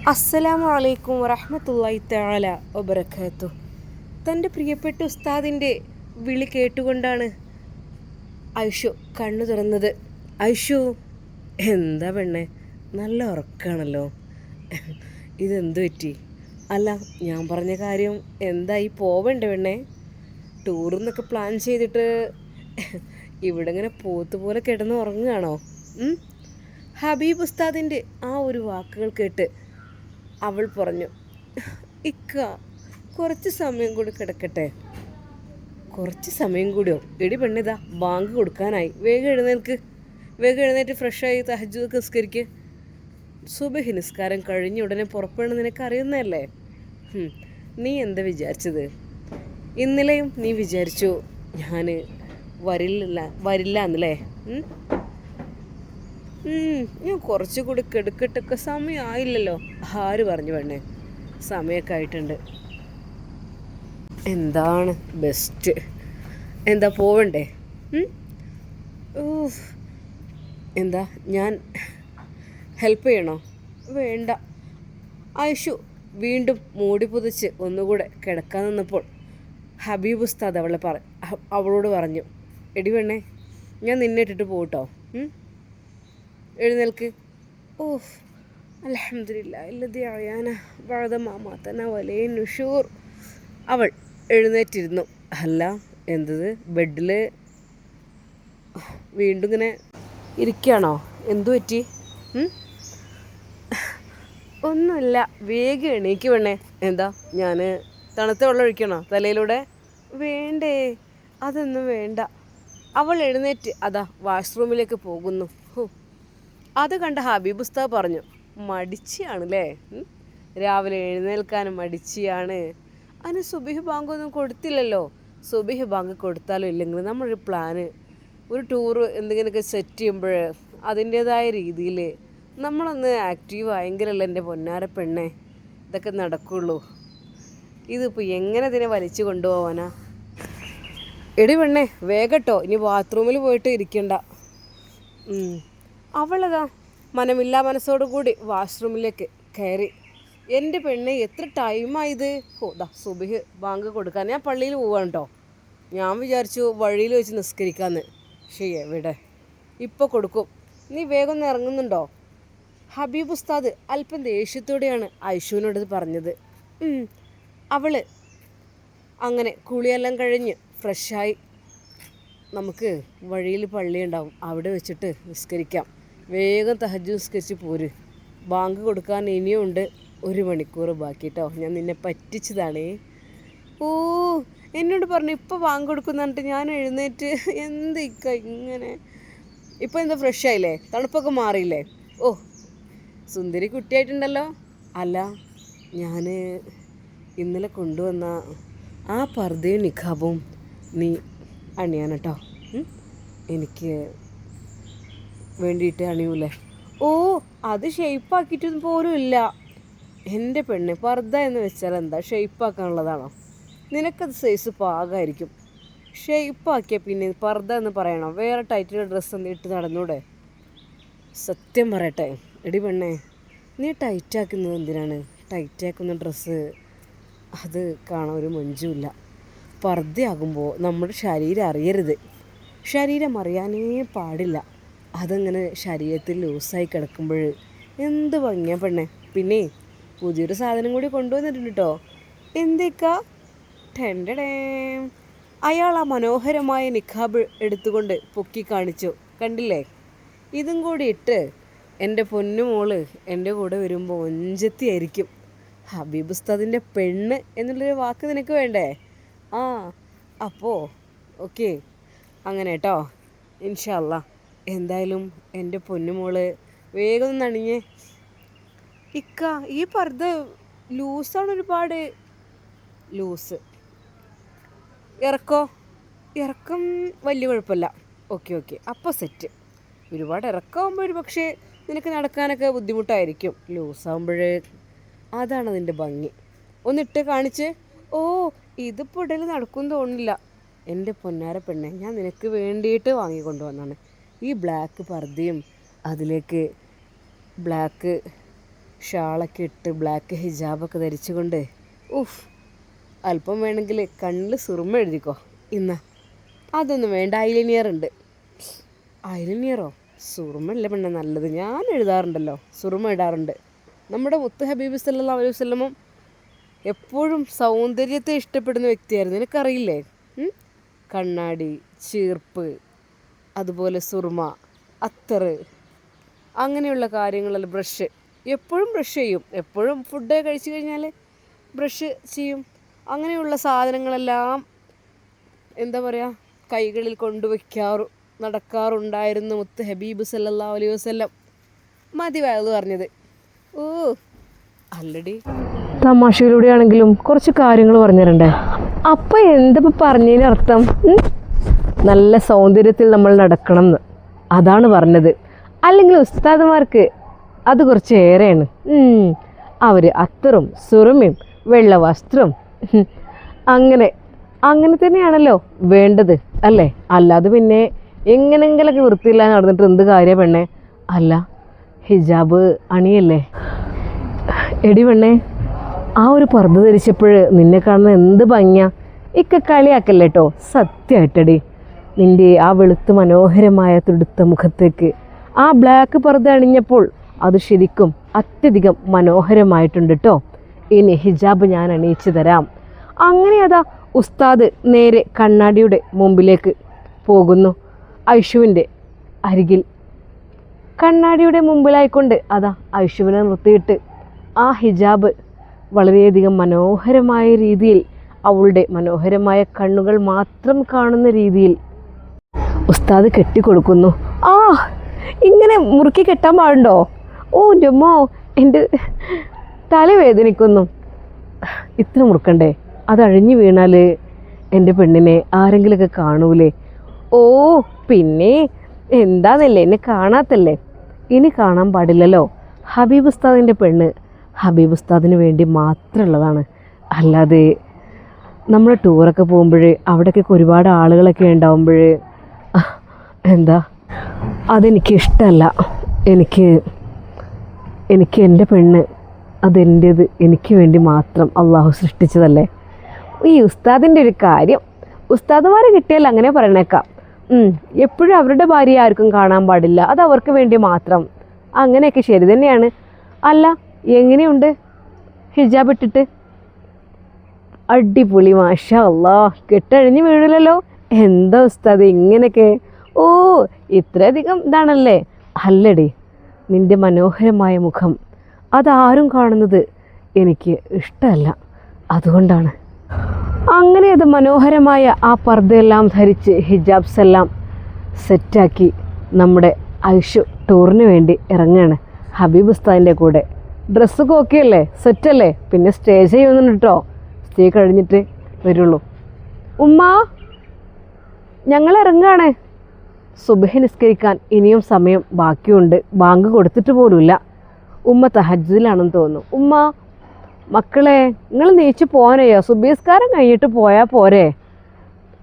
അസ്സലാമു അലൈക്കും വറഹ്മത്തുള്ളാഹി തആല വബറകാതുഹു. തൻ്റെ പ്രിയപ്പെട്ട ഉസ്താദിൻ്റെ വിളി കേട്ടുകൊണ്ടാണ് ഐഷു കണ്ണു തുറന്നത്. ഐഷു, എന്താ പെണ്ണെ, നല്ല ഉറക്കാണല്ലോ, ഇതെന്തു പറ്റി? അല്ല, ഞാൻ പറഞ്ഞ കാര്യം എന്തായി? പോവണ്ടേ പെണ്ണെ? ടൂറിന്നൊക്കെ പ്ലാൻ ചെയ്തിട്ട് ഇവിടെ ഇങ്ങനെ പോത്തുപോലെ കിടന്ന് ഉറങ്ങുകയാണോ? ഹബീബ് ഉസ്താദിൻ്റെ ആ ഒരു വാക്കുകൾ കേട്ട് അവൾ പറഞ്ഞു, ഇക്ക, കുറച്ച് സമയം കൂടി കിടക്കട്ടെ. കുറച്ച് സമയം കൂടിയോ? എടി പെണ്ണിതാ ബാങ്ക് കൊടുക്കാനായി, വേഗം എഴുന്നേൽക്ക്. വേഗം എഴുന്നേറ്റ് ഫ്രഷായി തഹജ്ജുദ് നിസ്കരിക്ക്. സുബഹി നിസ്കാരം കഴിഞ്ഞ ഉടനെ പുറപ്പെടുന്ന നിനക്ക് അറിയുന്നതല്ലേ. നീ എന്താ വിചാരിച്ചത്? ഇന്നലെയും നീ വിചാരിച്ചു ഞാൻ വരില്ല എന്നല്ലേ? ഞാൻ കുറച്ചുകൂടി കെടുക്കട്ടൊക്കെ, സമയമായില്ലല്ലോ. ആര് പറഞ്ഞു പെണ്ണേ? സമയമൊക്കെ ആയിട്ടുണ്ട്. എന്താണ് ബെസ്റ്റ്? എന്താ പോവണ്ടേ? എന്താ ഞാൻ ഹെൽപ്പ് ചെയ്യണോ? വേണ്ട. ഐഷു വീണ്ടും മൂടി പുതച്ച് ഒന്നുകൂടെ കിടക്കാൻ നിന്നപ്പോൾ ഹബീബ് ഉസ്താദ് അവളോട് പറഞ്ഞു, എടി പെണ്ണേ, ഞാൻ നിന്നെ ഇട്ടിട്ട് പോകട്ടോ. എഴുന്നേൽക്ക്. ഓഹ്, അൽഹംദുലില്ലാ ഇല്ലതി അയാന ബഅദ മാ മാതന വലൈ നുഷൂർ. അവൾ എഴുന്നേറ്റിരുന്നു. അല്ല, എന്തത്, ബെഡിൽ വീണ്ടും ഇങ്ങനെ ഇരിക്കുകയാണോ? എന്തു പറ്റി? ഒന്നുമില്ല, വേഗം എണീക്ക് പെണ്ണേ. എന്താ, ഞാൻ തണുത്ത വെള്ളം ഒഴിക്കണോ തലയിലൂടെ? വേണ്ടേ, അതൊന്നും വേണ്ട. അവൾ എഴുന്നേറ്റ് അതാ വാഷ്റൂമിലേക്ക് പോകുന്നു. അത് കണ്ട ഹബീബ് ഉസ്താദ് പറഞ്ഞു, മടിച്ചിയാണല്ലേ, രാവിലെ എഴുന്നേൽക്കാനും മടിച്ചിയാണ്. അതിന് സുബഹി ബാങ്കൊന്നും കൊടുത്തില്ലല്ലോ. സുബഹി ബാങ്ക് കൊടുത്താലും ഇല്ലെങ്കിലും നമ്മളൊരു പ്ലാന്, ഒരു ടൂറ് എന്തെങ്കിലുമൊക്കെ സെറ്റ് ചെയ്യുമ്പോൾ അതിൻ്റേതായ രീതിയിൽ നമ്മളൊന്ന് ആക്റ്റീവ് ആയെങ്കിലല്ലേ എൻ്റെ പൊന്നാര പെണ്ണെ ഇതൊക്കെ നടക്കുള്ളൂ. ഇതിപ്പോൾ എങ്ങനെ ഇതിനെ വലിച്ചു കൊണ്ടുപോകാനാ? എടി പെണ്ണെ, വേഗട്ടോ, ഇനി ബാത്റൂമിൽ പോയിട്ട് ഇരിക്കണ്ട. അവളതാ മനമില്ലാ മനസ്സോടുകൂടി വാഷ്റൂമിലേക്ക് കയറി. എൻ്റെ പെണ്ണെ, എത്ര ടൈമായത്? സുബഹി ബാങ്ക് കൊടുക്കാൻ ഞാൻ പള്ളിയിൽ പോവാണ് കേട്ടോ. ഞാൻ വിചാരിച്ചു വഴിയിൽ വെച്ച് നിസ്കരിക്കാമെന്ന്. ശരി, എവിടെ, ഇപ്പോൾ കൊടുക്കും. നീ വേഗം ഒന്ന് ഇറങ്ങുന്നുണ്ടോ? ഹബീബ് ഉസ്താദ് അല്പം ദേഷ്യത്തോടെയാണ് ഐഷുവിനോട് പറഞ്ഞത്. അവൾ അങ്ങനെ കുളിയെല്ലാം കഴിഞ്ഞ് ഫ്രഷായി. നമുക്ക് വഴിയിൽ പള്ളി ഉണ്ടാവും, അവിടെ വെച്ചിട്ട് നിസ്കരിക്കാം. വേഗം തഹജ്ജുദ് നിസ്കരിച്ച് പോര്. ബാങ്ക് കൊടുക്കാൻ ഇനിയും ഉണ്ട് 1 മണിക്കൂർ ബാക്കി കേട്ടോ. ഞാൻ നിന്നെ പറ്റിച്ചതാണേ. ഓ, എന്നോട് പറഞ്ഞു ഇപ്പോൾ ബാങ്ക് കൊടുക്കുന്ന പറഞ്ഞിട്ട് ഞാൻ എഴുന്നേറ്റ്. എന്തിക്ക ഇങ്ങനെ? ഇപ്പോൾ എന്താ ഫ്രഷ് ആയില്ലേ? തണുപ്പൊക്കെ മാറിയില്ലേ? ഓ, സുന്ദരി കുട്ടിയായിട്ടുണ്ടല്ലോ. അല്ല, ഞാൻ ഇന്നലെ കൊണ്ടുവന്ന ആ പർദ്ദയും നിഖാബും നീ അണിയാൻ കേട്ടോ. എനിക്ക് വേണ്ടിയിട്ട് അണിയൂലേ? ഓ, അത് ഷെയ്പ്പാക്കിയിട്ടൊന്നും പോലും ഇല്ല. എൻ്റെ പെണ്ണ്, പർദ്ദ എന്ന് വെച്ചാൽ എന്താ, ഷെയ്പ്പാക്കാനുള്ളതാണോ? നിനക്കത് സൈസ് പാകമായിരിക്കും. ഷെയ്പ്പാക്കിയാൽ പിന്നെ പർദ്ദ എന്ന് പറയണോ? വേറെ ടൈറ്റിൽ ഡ്രസ്സ് ഒന്ന് ഇട്ട് നടന്നൂടെ? സത്യം പറയട്ടെ എടി പെണ്ണേ, നീ ടൈറ്റാക്കുന്നത് എന്തിനാണ്? ടൈറ്റാക്കുന്ന ഡ്രസ്സ് അത് കാണാൻ ഒരു മൊഞ്ചുമില്ല. പർദ്ദയാകുമ്പോൾ നമ്മുടെ ശരീരം അറിയരുത്. ശരീരം അറിയാനേ പാടില്ല. അതങ്ങനെ ശരീരത്തിൽ ലൂസായി കിടക്കുമ്പോൾ എന്ത് ഭംഗിയാ പെണ്ണെ. പിന്നെ പുതിയൊരു സാധനം കൂടി കൊണ്ടുവന്നിട്ടുണ്ട് കേട്ടോ. എന്തേക്കാ? ടെൻഡടേ. അയാൾ ആ മനോഹരമായ നിഖാബ് എടുത്തുകൊണ്ട് പൊക്കി കാണിച്ചു. കണ്ടില്ലേ? ഇതും കൂടി ഇട്ട് എൻ്റെ പൊന്നുമോള് എൻ്റെ കൂടെ വരുമ്പോൾ ഒഞ്ചത്തിയായിരിക്കും. ഹബീബ് ഉസ്താദിൻ്റെ പെണ്ണ് എന്നുള്ളൊരു വാക്ക് നിനക്ക് വേണ്ടേ? അപ്പോൾ ഓക്കെ, അങ്ങനെ കേട്ടോ. ഇൻഷാ അല്ലാ. എന്തായാലും എൻ്റെ പൊന്നുമോള് വേഗം നണിഞ്ഞേ. ഇക്ക, ഈ പർദ്ദ ലൂസാണ്, ഒരുപാട് ലൂസ്. ഇറക്കം വലിയ കുഴപ്പമില്ല. ഓക്കെ, അപ്പോൾ സെറ്റ്. ഒരുപാട് ഇറക്കമാകുമ്പോൾ ഒരു പക്ഷേ നിനക്ക് നടക്കാനൊക്കെ ബുദ്ധിമുട്ടായിരിക്കും. ലൂസാകുമ്പോൾ അതാണ് അതിൻ്റെ ഭംഗി. ഒന്നിട്ട് കാണിച്ച്. ഓ, ഇതിപ്പോൾ ഇടയിൽ നടക്കും തോന്നില്ല. എൻ്റെ പൊന്നാര പെണ്ണെ, ഞാൻ നിനക്ക് വേണ്ടിയിട്ട് വാങ്ങിക്കൊണ്ടുവന്നാണ് ഈ ബ്ലാക്ക് പർദ്ദയും അതിലേക്ക് ബ്ലാക്ക് ഷാളൊക്കെ ഇട്ട് ബ്ലാക്ക് ഹിജാബൊക്കെ ധരിച്ചുകൊണ്ട് ഉഫ്, അല്പം വേണമെങ്കിൽ കണ്ണിൽ സുറുമ എഴുതിക്കോ ഇന്ന്. അതൊന്നും വേണ്ട, ഐലൈനിയർ ഉണ്ട്. ഐലൈനിയറോ? സുറുമല്ല പെണ്ണെ നല്ലത്, ഞാൻ എഴുതാറുണ്ടല്ലോ, സുറുമ ഇടാറുണ്ട്. നമ്മുടെ മുത്ത് ഹബീബ് സല്ലല്ലാഹു അലൈഹി വസല്ലം എപ്പോഴും സൗന്ദര്യത്തെ ഇഷ്ടപ്പെടുന്ന വ്യക്തിയായിരുന്നു, നിനക്കറിയില്ലേ? കണ്ണാടി, ചീർപ്പ്, അതുപോലെ സുറുമ, അത്തറ്, അങ്ങനെയുള്ള കാര്യങ്ങളെല്ലാം, ബ്രഷ്, എപ്പോഴും ബ്രഷ് ചെയ്യും. എപ്പോഴും ഫുഡ് കഴിച്ചു കഴിഞ്ഞാൽ ബ്രഷ് ചെയ്യും. അങ്ങനെയുള്ള സാധനങ്ങളെല്ലാം എന്താ പറയുക, കൈകളിൽ നടക്കാറുണ്ടായിരുന്നു മുത്ത് ഹബീബ് സല്ലല്ലാഹു അലൈഹി വസല്ലം. മതി വയത് പറഞ്ഞത്. ഓ അല്ലടി, തമാശയിലൂടെയാണെങ്കിലും കുറച്ച് കാര്യങ്ങൾ പറഞ്ഞു തരണ്ടേ? അപ്പം എന്തിപ്പോൾ പറഞ്ഞതിനർത്ഥം? നല്ല സൗന്ദര്യത്തിൽ നമ്മൾ നടക്കണം എന്ന്, അതാണ് പറഞ്ഞത്. അല്ലെങ്കിൽ ഉസ്താദുമാർക്ക് അത് കുറച്ച് ഏറെയാണ്. അവർ അത്തറും സുറുമയും വെള്ള വസ്ത്രം അങ്ങനെ തന്നെയാണല്ലോ വേണ്ടത്, അല്ലേ? അല്ലാതെ പിന്നെ എങ്ങനെങ്കിലൊക്കെ വൃത്തിയില്ലാതെ നടന്നിട്ട് എന്ത് കാര്യം പെണ്ണേ? അല്ല, ഹിജാബ് അണിയല്ലേ? എടി പെണ്ണേ, ആ ഒരു പർദ്ദ ധരിച്ചപ്പോൾ നിന്നെ കാണുന്ന എന്ത് ഭംഗിയാ! കളിയാക്കല്ലേ കേട്ടോ, സത്യമായിട്ടടി. നിൻ്റെ ആ വെളുത്ത് മനോഹരമായ തുടുത്ത മുഖത്തേക്ക് ആ ബ്ലാക്ക് പർദ്ദ അണിഞ്ഞപ്പോൾ അത് ശരിക്കും അത്യധികം മനോഹരമായിട്ടുണ്ട് കേട്ടോ. ഇനി ഹിജാബ് ഞാൻ അണിയിച്ചു തരാം. അങ്ങനെ അതാ ഉസ്താദ് നേരെ കണ്ണാടിയുടെ മുമ്പിലേക്ക് പോകുന്നു. ഐഷുവിൻ്റെ അരികിൽ കണ്ണാടിയുടെ മുമ്പിലായിക്കൊണ്ട് അതാ ഐഷുവിനെ നിർത്തിയിട്ട് ആ ഹിജാബ് വളരെയധികം മനോഹരമായ രീതിയിൽ, അവളുടെ മനോഹരമായ കണ്ണുകൾ മാത്രം കാണുന്ന രീതിയിൽ ഉസ്താദ് കെട്ടിക്കൊടുക്കുന്നു. ആ, ഇങ്ങനെ മുറുക്കി കെട്ടാൻ പാടുണ്ടോ? ഓ രമോ, എൻ്റെ തലവേദനിക്കുന്നു. ഇത്ര മുറുക്കണ്ടേ? അത് അഴിഞ്ഞു വീണാൽ എൻ്റെ പെണ്ണിനെ ആരെങ്കിലുമൊക്കെ കാണൂലേ? ഓ പിന്നെ എന്താന്നല്ലേ, എന്നെ കാണാത്തല്ലേ? ഇനി കാണാൻ പാടില്ലല്ലോ. ഹബീബ് ഉസ്താദിൻ്റെ പെണ്ണ് ഹബീബ് ഉസ്താദിന് വേണ്ടി മാത്രമുള്ളതാണ്. അല്ലാതെ നമ്മൾ ടൂറൊക്കെ പോകുമ്പോൾ അവിടെയൊക്കെ ഒരുപാട് ആളുകളൊക്കെ ഉണ്ടാവുമ്പോൾ എന്താ, അതെനിക്കിഷ്ടമല്ല. എനിക്ക് എൻ്റെ പെണ്ണ് അതെൻ്റേത്, എനിക്ക് വേണ്ടി മാത്രം അള്ളാഹു സൃഷ്ടിച്ചതല്ലേ. ഈ ഉസ്താദിൻ്റെ ഒരു കാര്യം, ഉസ്താദുമാർ കിട്ടിയാൽ അങ്ങനെ പറയണേക്കാം. എപ്പോഴും അവരുടെ ഭാര്യ ആർക്കും കാണാൻ പാടില്ല, അത് അവർക്ക് വേണ്ടി മാത്രം. അങ്ങനെയൊക്കെ ശരി തന്നെയാണ്. അല്ല, എങ്ങനെയുണ്ട് ഹിജാബ് ഇട്ടിട്ട്? അടിപൊളി, മാഷാ അല്ലാ, കെട്ടഴിഞ്ഞ് വീഴില്ലല്ലോ. എന്താ ഉസ്താദ് ഇങ്ങനെയൊക്കെ? ഓ ഇത്രയധികം ഇതാണല്ലേ? അല്ലടി, നിൻ്റെ മനോഹരമായ മുഖം അതാരും കാണുന്നത് എനിക്ക് ഇഷ്ടമല്ല, അതുകൊണ്ടാണ്. അങ്ങനെ അത് മനോഹരമായ ആ പർദ്ദയെല്ലാം ധരിച്ച് ഹിജാബ്സ് എല്ലാം സെറ്റാക്കി നമ്മുടെ ഐഷു ടൂറിന് വേണ്ടി ഇറങ്ങുകയാണ് ഹബീബ് ഉസ്താദിൻ്റെ കൂടെ. ഡ്രസ്സൊക്കെ ഓക്കെ അല്ലേ? സെറ്റല്ലേ? പിന്നെ സ്റ്റേ ചെയ്യുന്നുണ്ട് കേട്ടോ, സ്റ്റേ കഴിഞ്ഞിട്ട് വരുള്ളൂ. ഉമ്മ, ഞങ്ങൾ ഇറങ്ങുകയാണ്. സുബഹി നിസ്കരിക്കാൻ ഇനിയും സമയം ബാക്കിയുണ്ട്, ബാങ്ക് കൊടുത്തിട്ട് പോലുമില്ല. ഉമ്മ തഹജ്ജുദിലാണെന്ന് തോന്നുന്നു. ഉമ്മ, മക്കളെ നിങ്ങൾ നീച്ച് പോകാനയ്യോ? സുബഹിസ്കാരം കഴിഞ്ഞിട്ട് പോയാൽ പോരെ?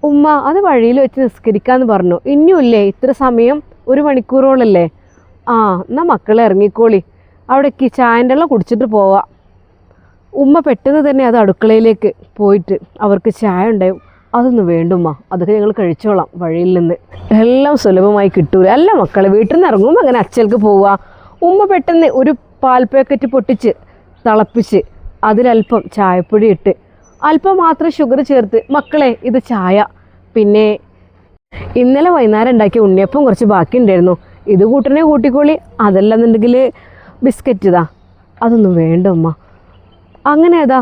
ഉമ്മ, അത് വഴിയിൽ വെച്ച് നിസ്കരിക്കാമെന്ന് പറഞ്ഞു. ഇനിയുമില്ലേ ഇത്ര സമയം? 1 മണിക്കൂറോളല്ലേ? ആ, എന്നാൽ മക്കളെ ഇറങ്ങിക്കോളി, അവിടേക്ക് ചായൻ്റെ എല്ലാം കുടിച്ചിട്ട് പോവാം. ഉമ്മ പെട്ടെന്ന് തന്നെ അത് അടുക്കളയിലേക്ക് പോയിട്ട് അവർക്ക് ചായ ഉണ്ടാവും. അതൊന്നും വേണ്ടുമ്മ, അതൊക്കെ ഞങ്ങൾ കഴിച്ചോളാം, വഴിയിൽ നിന്ന് എല്ലാം സുലഭമായി കിട്ടൂല. അല്ല മക്കളെ, വീട്ടിൽ നിന്ന് ഇറങ്ങുമ്പോൾ അങ്ങനെ അച്ഛൽക്ക് പോവുക. ഉമ്മ പെട്ടെന്ന് ഒരു പാൽ പാക്കറ്റ് പൊട്ടിച്ച് തിളപ്പിച്ച് അതിലല്പം ചായപ്പൊടി ഇട്ട് അല്പം മാത്രം ഷുഗർ ചേർത്ത്, മക്കളെ ഇത് ചായ, പിന്നെ ഇന്നലെ വൈകുന്നേരം ഉണ്ടാക്കിയ ഉണ്ണിയപ്പം കുറച്ച് ബാക്കി ഉണ്ടായിരുന്നു, ഇത് കൂട്ടണേ കൂട്ടിക്കോളി, അതല്ലെന്നുണ്ടെങ്കിൽ ബിസ്ക്കറ്റ് ഇതാ. അതൊന്നും വേണ്ട ഉമ്മ. അങ്ങനെ അതാ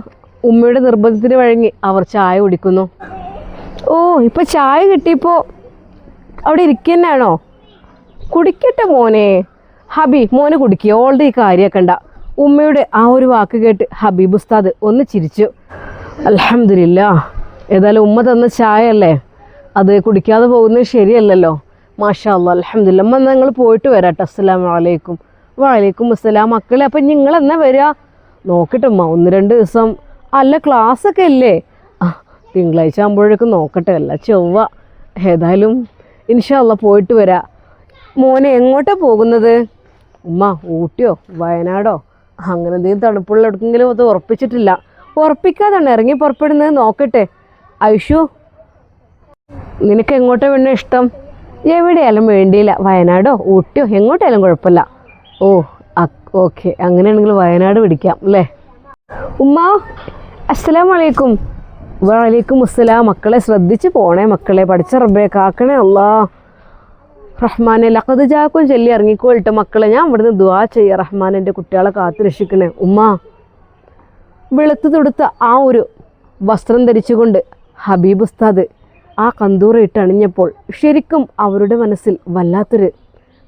ഉമ്മയുടെ നിർബന്ധത്തിന് വഴങ്ങി അവർ ചായ കുടിക്കുന്നു. ഓ, ഇപ്പം ചായ കിട്ടിയപ്പോൾ അവിടെ ഇരിക്കുന്നതാണോ? കുടിക്കട്ടെ മോനെ. മോനെ കുടിക്കുക, ഓളുടെ ഈ കാര്യമൊക്കെ ഉണ്ടാ. ഉമ്മയുടെ ആ ഒരു വാക്ക് കേട്ട് ഹബീബ് ഉസ്താദ് ഒന്ന് ചിരിച്ചു. അൽഹംദുലില്ലാ, ഏതായാലും ഉമ്മ തന്ന ചായ അല്ലേ, അത് കുടിക്കാതെ പോകുന്നത് ശരിയല്ലല്ലോ. മാഷാ അല്ലാ, അൽഹംദുലില്ലാ. അമ്മ നിങ്ങൾ പോയിട്ട് വരാട്ടോ. അസ്സലാമു അലൈക്കും. വലൈക്കും അസ്സലാം. മക്കളെ, അപ്പം നിങ്ങൾ എന്നാ വരിക? നോക്കട്ടെ ഉമ്മ, 1-2 ദിവസം. അല്ല, ക്ലാസ്സൊക്കെ ഇല്ലേ? തിങ്കളാഴ്ച ആകുമ്പോഴേക്കും നോക്കട്ടെ, അല്ല ചൊവ്വ. ഏതായാലും ഇൻഷാ അല്ലാ പോയിട്ട് വരാം. മോനെ എങ്ങോട്ടാണ് പോകുന്നത്? ഉമ്മ, ഊട്ടിയോ വയനാടോ അങ്ങനെ എന്തെങ്കിലും തണുപ്പുള്ള എവിടെയെങ്കിലും അത് ഉറപ്പിച്ചിട്ടില്ല. ഉറപ്പിക്കാതാണ് ഇറങ്ങി പുറപ്പെടുന്നത്. നോക്കട്ടെ. ഐഷു, നിനക്ക് എങ്ങോട്ടാ പിന്നെ ഇഷ്ടം? എവിടെയായാലും വേണ്ടിയില്ല, വയനാടോ ഊട്ടിയോ എങ്ങോട്ടായാലും കുഴപ്പമില്ല. ഓ ഓക്കെ, അങ്ങനെയാണെങ്കിൽ വയനാട് പിടിക്കാം അല്ലേ? ഉമ്മ അസ്സലാമു അലൈക്കും. വലൈക്കും അസ്സലാം. മക്കളെ ശ്രദ്ധിച്ച് പോണേ മക്കളെ, പഠിച്ച റബ്ബേ കാക്കണേ അല്ലാ. റഹ്മാനെ ലഖദ് ജാക്കും ചൊല്ലി ഇറങ്ങിക്കോളിട്ട് മക്കളെ. ഞാൻ ഇവിടുന്ന് ദുആ ചെയ്യുക, റഹ്മാൻ എൻ്റെ കുട്ടികളെ കാത്തു രക്ഷിക്കണേ. ഉമ്മ, വെളുത്തു തൊടുത്ത ആ ഒരു വസ്ത്രം ധരിച്ചുകൊണ്ട് ഹബീബ് ഉസ്താദ് ആ കന്തൂറ ഇട്ട് അണിഞ്ഞപ്പോൾ ശരിക്കും അവരുടെ മനസ്സിൽ വല്ലാത്തൊരു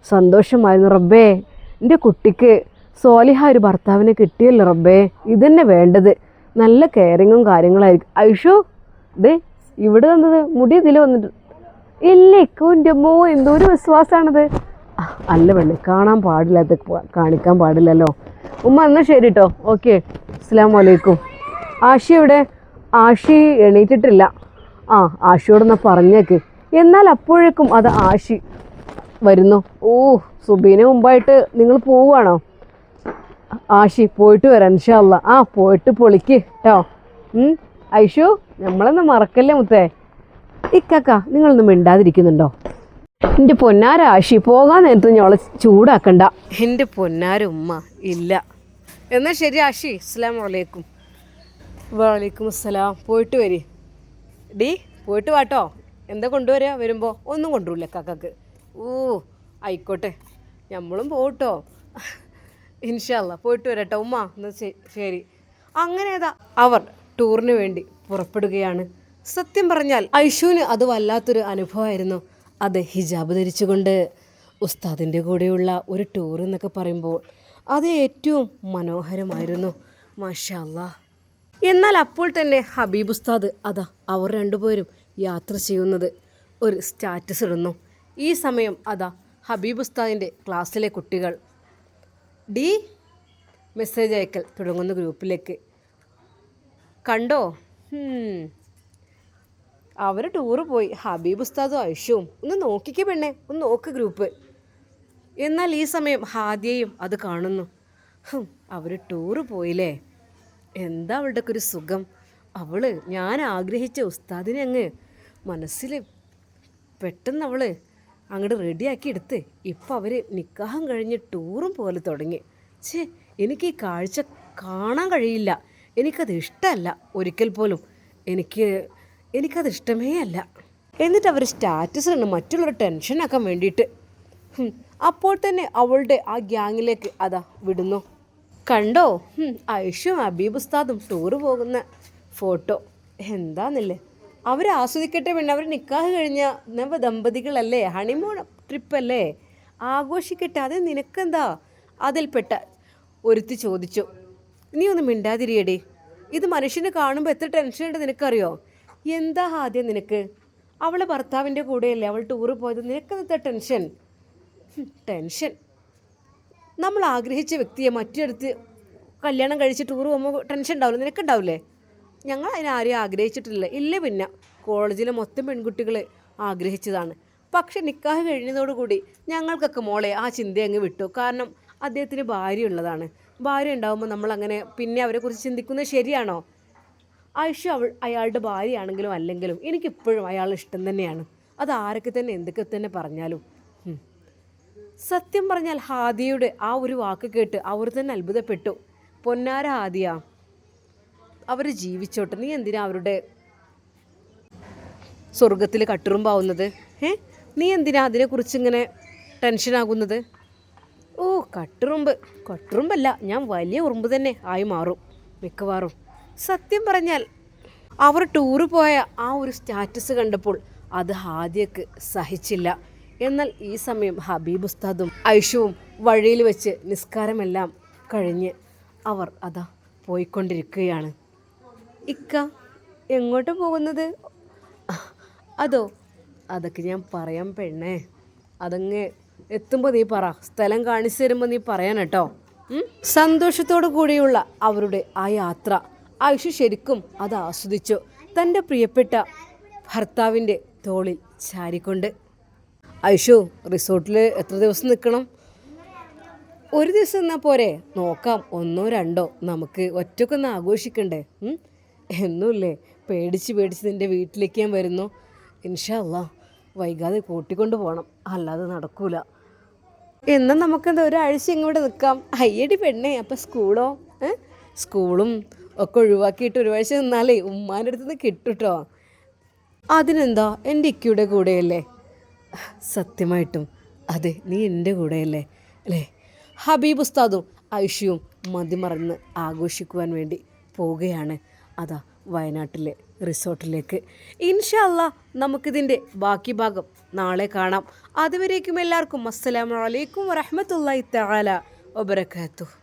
സന്തോഷമായിരുന്നു. റബ്ബേ, എൻ്റെ കുട്ടിക്ക് സോലിഹ ഒരു ഭർത്താവിനെ കിട്ടിയല്ലോ റബ്ബേ, ഇതന്നെ വേണ്ടത്. നല്ല കെയറിങ്ങും കാര്യങ്ങളായിരിക്കും. ഐഷു, ദേ ഇവിടെ വന്നത് മുടി ഇതിൽ വന്നിട്ട് ഇല്ല. ഇക്കുൻ്റെ അമ്മോ, എന്തോ ഒരു വിശ്വാസമാണത്. അല്ല പെണ്ണ്, കാണാൻ പാടില്ല, അത് കാണിക്കാൻ പാടില്ലല്ലോ. ഉമ്മ എന്നാൽ ശരി കേട്ടോ. ഓക്കെ, അസ്സലാമു അലൈക്കും. ആഷി എവിടെ? ആഷി എണീറ്റിട്ടില്ല. ആ, ആഷിയോടൊന്ന് പറഞ്ഞേക്ക്. എന്നാൽ അപ്പോഴേക്കും അത് ആഷി വരുന്നു. ഓ, സുബീന് മുമ്പായിട്ട് നിങ്ങൾ പോവുകയാണോ? ആഷി, പോയിട്ട് വരാം ഇൻഷാ അല്ലാ. ആ, പോയിട്ട് പൊളിക്ക് കേട്ടോ. ഐഷു, നമ്മളൊന്ന് മറക്കല്ലേ മുത്തേ. ഇക്കാക്ക, നിങ്ങളൊന്നും മിണ്ടാതിരിക്കുന്നുണ്ടോ? എൻ്റെ പൊന്നാര ആഷി, പോകാൻ നേരത്ത് ഞങ്ങളെ ചൂടാക്കണ്ട. എൻ്റെ പൊന്നാര ഉമ്മ ഇല്ല. എന്നാൽ ശരി ആഷി, അസ്സലാമു അലൈക്കും. വലൈക്കും അസ്സലാം. പോയിട്ട് വരി ഡി, പോയിട്ട് വാട്ടോ. എന്താ കൊണ്ടുവരിക വരുമ്പോൾ? ഒന്നും കൊണ്ടുവരില്ല കാക്കക്ക്. ഓ ആയിക്കോട്ടെ, നമ്മളും പോട്ടോ. ഇൻഷാ അല്ലാ, പോയിട്ട് വരട്ടോ ഉമ്മ. എന്നാൽ ശരി. അങ്ങനെ അവർ ടൂറിന് വേണ്ടി പുറപ്പെടുകയാണ്. സത്യം പറഞ്ഞാൽ ഐഷുവിന് അത് വല്ലാത്തൊരു അനുഭവമായിരുന്നു. അത് ഹിജാബ് ധരിച്ചുകൊണ്ട് ഉസ്താദിൻ്റെ കൂടെയുള്ള ഒരു ടൂർ എന്നൊക്കെ പറയുമ്പോൾ അത് ഏറ്റവും മനോഹരമായിരുന്നു. മാഷാ അല്ലാ. എന്നാൽ അപ്പോൾ തന്നെ ഹബീബ് ഉസ്താദ് അവർ രണ്ടുപേരും യാത്ര ചെയ്യുന്നത് ഒരു സ്റ്റാറ്റസ് ഇടുന്നു. ഈ സമയം ഹബീബ് ഉസ്താദിൻ്റെ ക്ലാസ്സിലെ കുട്ടികൾ ഡി മെസ്സേജ് അയക്കൽ തുടങ്ങുന്ന ഗ്രൂപ്പിലേക്ക്. കണ്ടോ, അവർ ടൂറ് പോയി. ഹബീബ് ഉസ്താദും ഐഷുവും. ഒന്ന് നോക്കിക്കേ പെണ്ണേ, ഒന്ന് നോക്ക് ഗ്രൂപ്പ്. എന്നാൽ ഈ സമയം ഹാദിയയും അത് കാണുന്നു. അവർ ടൂറ് പോയില്ലേ, എന്താ അവളുടെയൊക്കെ ഒരു സുഖം. ഞാൻ ആഗ്രഹിച്ച ഉസ്താദിനെ അങ്ങ് മനസ്സിൽ പെട്ടെന്ന് അങ്ങോട്ട് റെഡിയാക്കി എടുത്ത് ഇപ്പം അവർ നിക്കാഹം കഴിഞ്ഞ് ടൂറും പോലെ തുടങ്ങി. എനിക്ക് ഈ കാഴ്ച കാണാൻ കഴിയില്ല. എനിക്കത് ഇഷ്ടമല്ല ഒരിക്കൽ പോലും. എനിക്കത് ഇഷ്ടമേ അല്ല. എന്നിട്ട് അവർ സ്റ്റാറ്റസ് ഉണ്ട് മറ്റുള്ളവർ ടെൻഷനാക്കാൻ വേണ്ടിയിട്ട്. അപ്പോൾ തന്നെ അവളുടെ ആ ഗ്യാങ്ങിലേക്ക് വിടുന്നു. കണ്ടോ, ഐഷും ഹബീബ് ഉസ്താദും ടൂറ് പോകുന്ന ഫോട്ടോ. എന്താന്നില്ലേ, അവർ ആസ്വദിക്കട്ടെ വേണ്ട. അവർ നിക്കാഹ് കഴിഞ്ഞ നവദമ്പതികളല്ലേ, ഹണിമൂൺ ട്രിപ്പല്ലേ, ആഘോഷിക്കട്ടെ. അത് നിനക്കെന്താ? അതിൽപ്പെട്ട ഒരുത്തി ചോദിച്ചു. നീ ഒന്ന് മിണ്ടാതിരിയടി, ഇത് മനുഷ്യനെ കാണുമ്പോൾ എത്ര ടെൻഷനുണ്ട് നിനക്കറിയോ? എന്താ ആദ്യം നിനക്ക്? അവളെ ഭർത്താവിൻ്റെ കൂടെയല്ലേ അവൾ ടൂറ് പോയത്, നിനക്കെന്താ ടെൻഷൻ? നമ്മൾ ആഗ്രഹിച്ച വ്യക്തിയെ മറ്റൊരിടത്ത് കല്യാണം കഴിച്ച് ടൂറ് പോകുമ്പോൾ ടെൻഷൻ ഉണ്ടാവില്ല? നിനക്കുണ്ടാവില്ലേ? ഞങ്ങൾ അതിനാരെയും ആഗ്രഹിച്ചിട്ടില്ല. ഇല്ല, പിന്നെ കോളേജിലെ മൊത്തം പെൺകുട്ടികൾ ആഗ്രഹിച്ചതാണ്. പക്ഷെ നിക്കാഹ് കഴിഞ്ഞതോടുകൂടി ഞങ്ങൾക്കൊക്കെ മോളെ ആ ചിന്ത അങ്ങ് വിട്ടു. കാരണം അദ്ദേഹത്തിന് ഭാര്യ ഉള്ളതാണ്. ഭാര്യ ഉണ്ടാകുമ്പോൾ നമ്മളങ്ങനെ പിന്നെ അവരെക്കുറിച്ച് ചിന്തിക്കുന്നത് ശരിയാണോ? ഐഷ അയാളുടെ ഭാര്യയാണെങ്കിലും അല്ലെങ്കിലും എനിക്കിപ്പോഴും അയാൾ ഇഷ്ടം തന്നെയാണ്. അത് ആരൊക്കെ തന്നെ എന്തൊക്കെ തന്നെ പറഞ്ഞാലും. സത്യം പറഞ്ഞാൽ ഹാദിയയുടെ ആ ഒരു വാക്ക് കേട്ട് അവർ തന്നെ അത്ഭുതപ്പെട്ടു. പൊന്നാര ഹാദിയ, അവർ ജീവിച്ചോട്ടെ, നീ എന്തിനാ അവരുടെ സ്വർഗത്തിൽ കട്ടുറുമ്പാവുന്നത്? നീ എന്തിനാ അതിനെക്കുറിച്ച് ഇങ്ങനെ ടെൻഷനാകുന്നത്? ഓ, കട്ടുറുമ്പല്ല, ഞാൻ വലിയ ഉറുമ്പ് തന്നെ ആയി മാറും മിക്കവാറും. സത്യം പറഞ്ഞാൽ അവർ ടൂറ് പോയ ആ ഒരു സ്റ്റാറ്റസ് കണ്ടപ്പോൾ അത് ഹാദിയക്ക് സഹിച്ചില്ല. എന്നാൽ ഈ സമയം ഹബീബ് ഉസ്താദും ഐഷുവും വഴിയിൽ വെച്ച് നിസ്കാരമെല്ലാം കഴിഞ്ഞ് അവർ പോയിക്കൊണ്ടിരിക്കുകയാണ്. ഇക്ക എങ്ങോട്ട് പോകുന്നത്? അതൊക്കെ ഞാൻ പറയാം പെണ്ണേ. അതങ്ങ് എത്തുമ്പോൾ നീ പറ, സ്ഥലം കാണിച്ചു തരുമ്പോൾ നീ പറയാൻ കേട്ടോ. സന്തോഷത്തോടു കൂടിയുള്ള അവരുടെ ആ യാത്ര ഐഷു ശരിക്കും അത് ആസ്വദിച്ചു. തൻ്റെ പ്രിയപ്പെട്ട ഭർത്താവിൻ്റെ തോളിൽ ചാരിക്കൊണ്ട്. ഐഷു, റിസോർട്ടിൽ എത്ര ദിവസം നിൽക്കണം? ഒരു ദിവസം എന്നാൽ പോരെ? നോക്കാം, ഒന്നോ രണ്ടോ. നമുക്ക് ഒറ്റക്കൊന്ന് ആഘോഷിക്കണ്ടേ? എന്നുമില്ലേ പേടിച്ച് പേടിച്ച് നിൻ്റെ വീട്ടിലേക്ക് ഞാൻ വരുന്നു. ഇൻഷാ അല്ലാ വൈകാതെ കൂട്ടിക്കൊണ്ട് പോകണം, അല്ലാതെ നടക്കൂല. എന്നാൽ നമുക്കെന്താ ഒരാഴ്ച ഇങ്ങോട്ട് നിൽക്കാം. അയ്യടി പെണ്ണേ, അപ്പം സ്കൂളോ? സ്കൂളും ഒക്കെ ഒഴിവാക്കിയിട്ട് ഒരാഴ്ച നിന്നാലേ ഉമ്മാൻ്റെ അടുത്ത് നിന്ന് കിട്ടുട്ടോ. അതിനെന്താ, എൻ്റെ ഇക്കയുടെ കൂടെയല്ലേ? സത്യമായിട്ടും അതെ, നീ എൻ്റെ കൂടെയല്ലേ അല്ലേ? ഹബീബ് ഉസ്താദും ഐഷയും മതിമറന്ന് ആഘോഷിക്കുവാൻ വേണ്ടി പോവുകയാണ് അതാ വയനാട്ടിലെ റിസോർട്ടിലേക്ക്. ഇൻഷാ അല്ലാ നമുക്കിതിൻ്റെ ബാക്കി ഭാഗം നാളെ കാണാം. അതുവരേക്കും എല്ലാവർക്കും അസ്സലാമു അലൈക്കും വറഹ്മത്തുള്ളാഹി തആല വബറകാതുഹു.